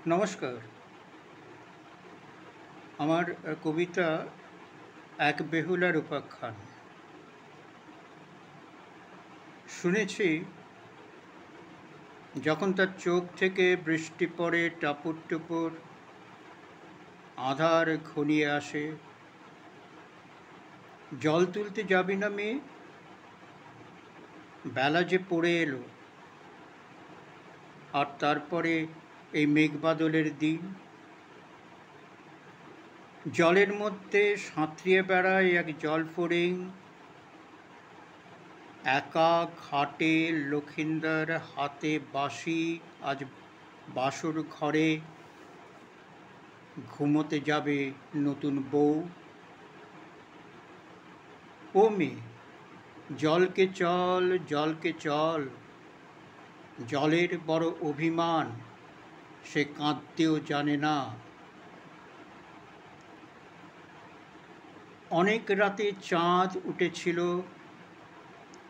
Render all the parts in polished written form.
নমস্কার। আমার কবিতা এক বেহুলার উপাখ্যান। শুনেছি যখন তার চোখ থেকে বৃষ্টি পড়ে টাপুর টুপুর, আঁধার ঘনিয়ে আসে, জল তুলতে যাবি না মেয়ে, বেলা যে পড়ে এলো। আর তারপরে এই মেঘবাদলের দিন, জলের মধ্যে সাঁতরিয়ে বেড়ায় এক জলফড়িং, একা ঘাটে লক্ষিন্দর, হাতে বাঁশি, আজ বাসর ঘরে ঘুমোতে যাবে নতুন বউ। ও মেয়ে, জলকে চল, জলকে চল, জলের বড় অভিমান, সে কাঁদতেও জানে না। অনেক রাতে চাঁদ উঠেছিল,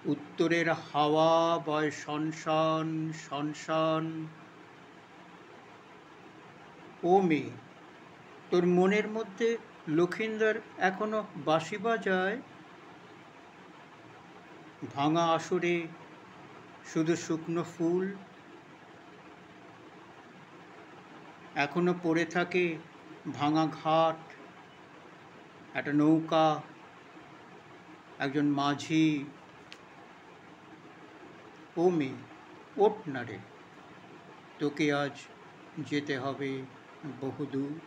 উত্তরের হাওয়া বয় শনশন শনশন। ও মেয়ে, তোর মনের মধ্যে লক্ষিন্দর এখনো বাঁশি বাজায়? ভাঙা আসরে শুধু শুকনো ফুল এখনো পড়ে থাকে, ভাঙা ঘাট, একটা নৌকা, একজন মাঝি। ও মেয়ে, ওঠ না রে, তোকে আজ যেতে হবে বহুদূর।